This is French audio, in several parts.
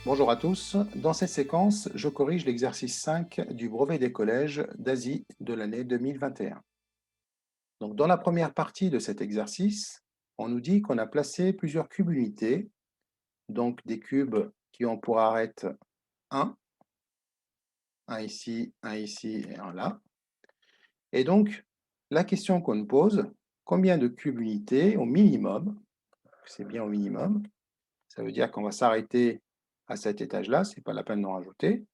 Bonjour à tous, dans cette séquence, je corrige l'exercice 5 du brevet des collèges d'Asie de l'année 2021. Donc, dans la première partie de cet exercice, on nous dit qu'on a placé plusieurs cubes unités, donc des cubes qui ont pour arête 1, un ici, un ici et un là. Et donc, la question qu'on nous pose, combien de cubes unités au minimum, c'est bien au minimum, ça veut dire qu'on va s'arrêter à cet étage-là, ce n'est pas la peine d'en rajouter.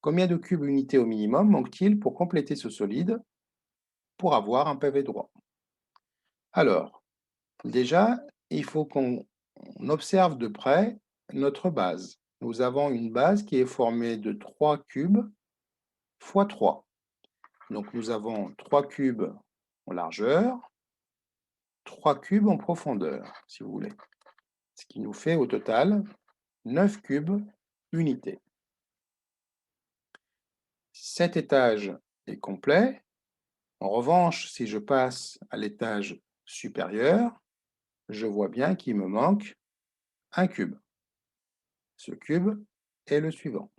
Combien de cubes unités au minimum manque-t-il pour compléter ce solide pour avoir un pavé droit? Alors, déjà, il faut qu'on observe de près notre base. Nous avons une base qui est formée de 3 cubes fois 3. Donc, nous avons 3 cubes en largeur, 3 cubes en profondeur, si vous voulez. Ce qui nous fait au total 9 cubes unités. Cet étage est complet. En revanche, si je passe à l'étage supérieur, je vois bien qu'il me manque un cube. Ce cube est le suivant.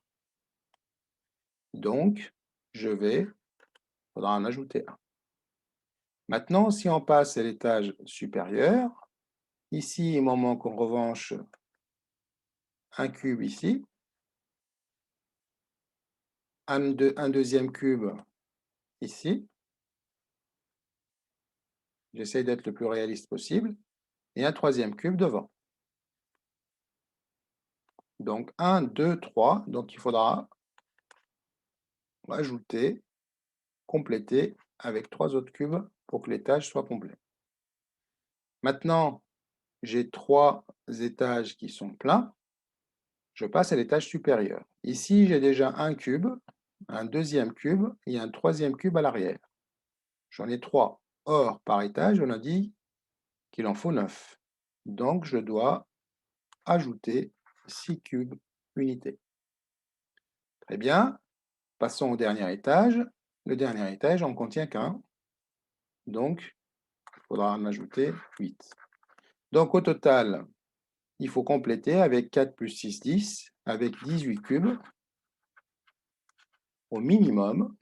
Donc, il faudra en ajouter un. Maintenant, si on passe à l'étage supérieur, ici, il m'en manque en revanche un cube ici, un deuxième cube ici. J'essaie d'être le plus réaliste possible. Et un troisième cube devant. Donc, 1, 2, 3. Donc, il faudra ajouter, compléter avec 3 autres cubes pour que l'étage soit complet. Maintenant, j'ai 3 étages qui sont pleins. Je passe à l'étage supérieur. Ici, j'ai déjà un cube, un deuxième cube et un troisième cube à l'arrière. J'en ai 3. Or, par étage, on a dit qu'il en faut 9. Donc, je dois ajouter 6 cubes unités. Très bien. Passons au dernier étage. Le dernier étage en contient qu'un. Donc, il faudra en ajouter 8. Donc, au total, il faut compléter avec 4 plus 6, 10, avec 18 cubes au minimum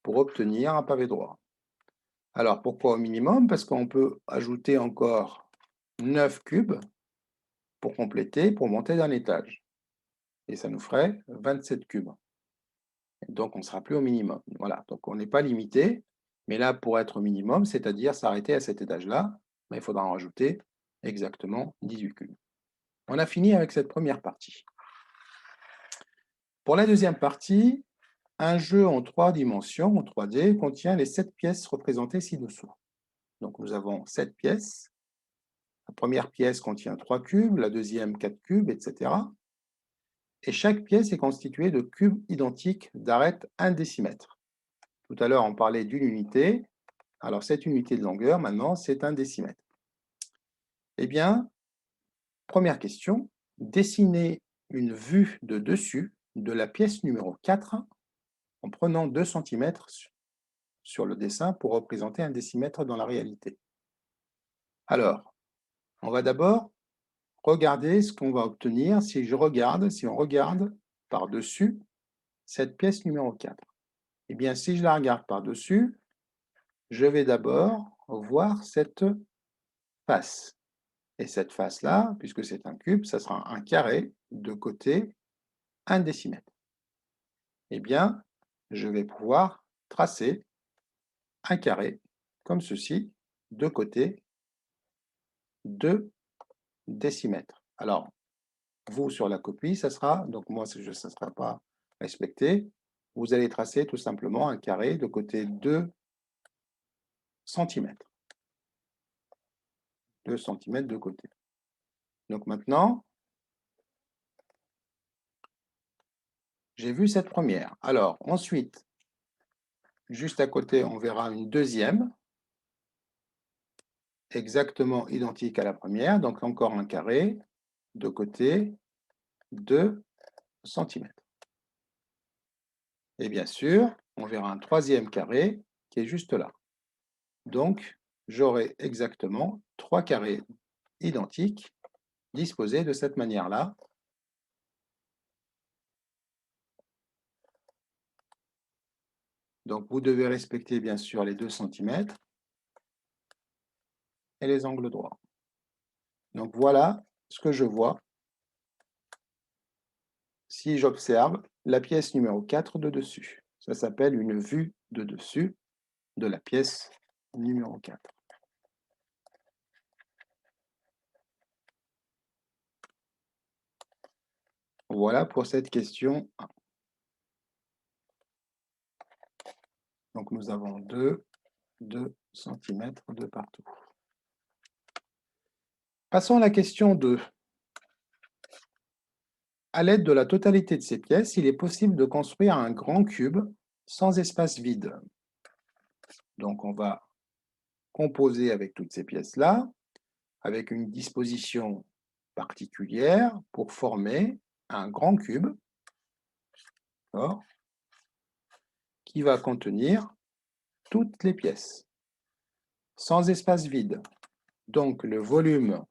pour obtenir un pavé droit. Alors, pourquoi au minimum? Parce qu'on peut ajouter encore 9 cubes pour compléter, pour monter d'un étage. Et ça nous ferait 27 cubes. Donc, on ne sera plus au minimum. Voilà, donc on n'est pas limité. Mais là, pour être au minimum, c'est-à-dire s'arrêter à cet étage-là, il faudra en rajouter exactement 18 cubes. On a fini avec cette première partie. Pour la deuxième partie, un jeu en 3 dimensions, en 3D, contient les 7 pièces représentées ci-dessous. Donc, nous avons 7 pièces. La première pièce contient 3 cubes, la deuxième 4 cubes, etc. Et chaque pièce est constituée de cubes identiques d'arête 1 décimètre. Tout à l'heure, on parlait d'une unité. Alors, cette unité de longueur, maintenant, c'est un décimètre. Eh bien, première question, dessinez une vue de dessus de la pièce numéro 4 en prenant 2 cm sur le dessin pour représenter un décimètre dans la réalité. Alors, on va d'abord regarder ce qu'on va obtenir si on regarde par-dessus cette pièce numéro 4. Eh bien, si je la regarde par-dessus, je vais d'abord voir cette face. Et cette face-là, puisque c'est un cube, ça sera un carré de côté 1 décimètre. Eh bien, je vais pouvoir tracer un carré comme ceci, de côté 2 décimètres. Alors, vous, sur la copie, ça sera, donc moi, ça ne sera pas respecté. Vous allez tracer tout simplement un carré de côté 2 cm. 2 cm de côté. Donc maintenant, j'ai vu cette première. Alors, ensuite, juste à côté, on verra une deuxième, exactement identique à la première. Donc encore un carré, de côté 2 cm. Et bien sûr, on verra un troisième carré qui est juste là. Donc, j'aurai exactement 3 carrés identiques disposés de cette manière-là, Donc, vous devez respecter, bien sûr, les 2 cm et les angles droits. Donc, voilà ce que je vois si j'observe la pièce numéro 4 de dessus. Ça s'appelle une vue de dessus de la pièce numéro 4. Voilà pour cette question 1. Donc, nous avons 2 cm de partout. Passons à la question 2. À l'aide de la totalité de ces pièces, il est possible de construire un grand cube sans espace vide. Donc, on va composer avec toutes ces pièces-là, avec une disposition particulière pour former un grand cube qui va contenir toutes les pièces, sans espace vide. Donc, le volume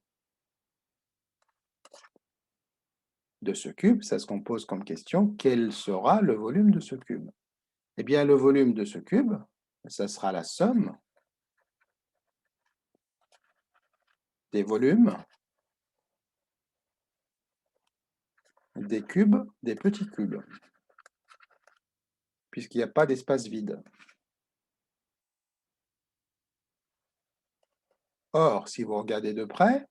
de ce cube, ça se compose comme question, quel sera le volume de ce cube? Eh bien, le volume de ce cube, ça sera la somme des volumes des cubes, des petits cubes, puisqu'il n'y a pas d'espace vide. Or, si vous regardez de près,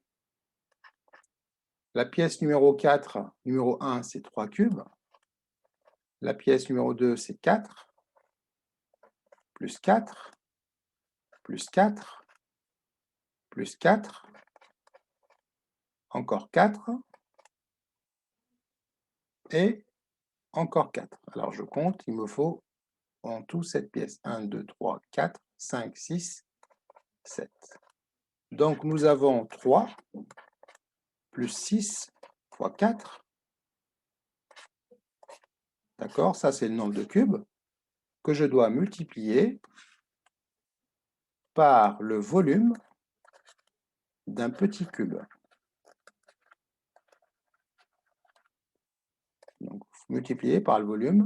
la pièce numéro 4, numéro 1, c'est 3 cubes. La pièce numéro 2, c'est 4, plus 4, plus 4, plus 4, encore 4, et encore 4. Alors, je compte, il me faut en tout 7 pièces. 1, 2, 3, 4, 5, 6, 7. Donc, nous avons 3 plus 6 fois 4. D'accord? Ça, c'est le nombre de cubes que je dois multiplier par le volume d'un petit cube. Donc, multiplié par le volume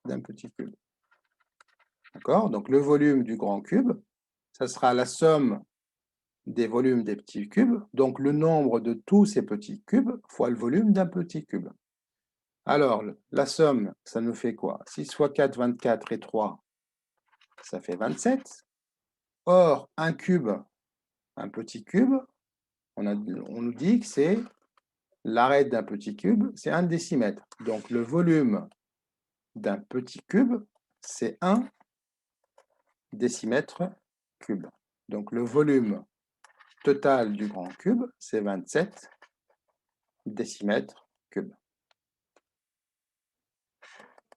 d'un petit cube. D'accord? Donc, le volume du grand cube, ça sera la somme des volumes des petits cubes, donc le nombre de tous ces petits cubes fois le volume d'un petit cube. Alors, la somme, ça nous fait quoi? 6 fois 4, 24 et 3, ça fait 27. Or, un cube, un petit cube, on nous dit que c'est l'arête d'un petit cube, c'est 1 décimètre. Donc, le volume d'un petit cube, c'est 1 décimètre cube. Donc, le volume total du grand cube, c'est 27 décimètres cubes.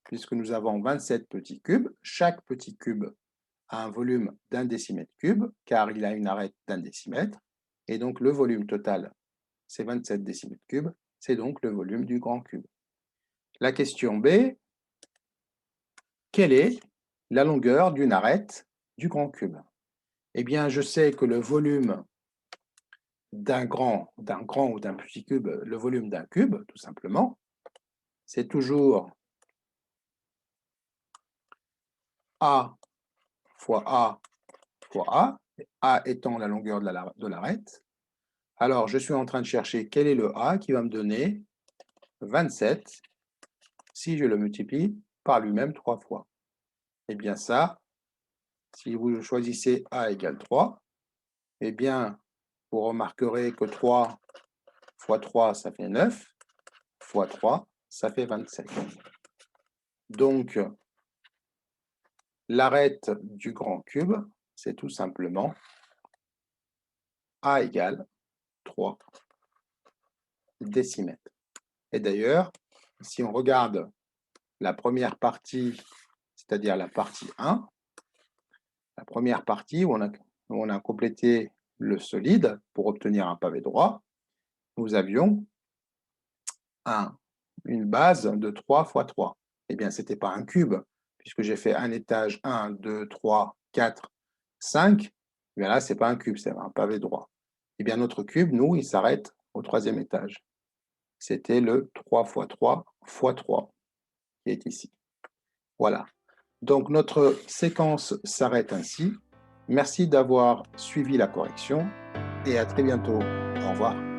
Puisque nous avons 27 petits cubes, chaque petit cube a un volume d'1 décimètre cube, car il a une arête d'1 décimètre, et donc le volume total, c'est 27 décimètres cubes, c'est donc le volume du grand cube. La question B, quelle est la longueur d'une arête du grand cube? Eh bien, je sais que le volume d'un grand ou d'un petit cube, le volume d'un cube, tout simplement, c'est toujours A fois A fois A étant la longueur de l'arête. Alors, je suis en train de chercher quel est le A qui va me donner 27 si je le multiplie par lui-même 3 fois. Eh bien ça, si vous choisissez A égale 3, eh bien, vous remarquerez que 3 fois 3, ça fait 9, fois 3, ça fait 27. Donc, l'arête du grand cube, c'est tout simplement A égale 3 décimètres. Et d'ailleurs, si on regarde la première partie, c'est-à-dire la partie 1, la première partie où on a complété le solide pour obtenir un pavé droit, nous avions une base de 3 fois 3. Eh bien, ce n'était pas un cube, puisque j'ai fait un étage 1, 2, 3, 4, 5. Eh bien là, ce n'est pas un cube, c'est un pavé droit. Eh bien, notre cube, nous, il s'arrête au 3e étage. C'était le 3 fois 3 fois 3 qui est ici. Voilà. Donc, notre séquence s'arrête ainsi. Merci d'avoir suivi la correction et à très bientôt. Au revoir.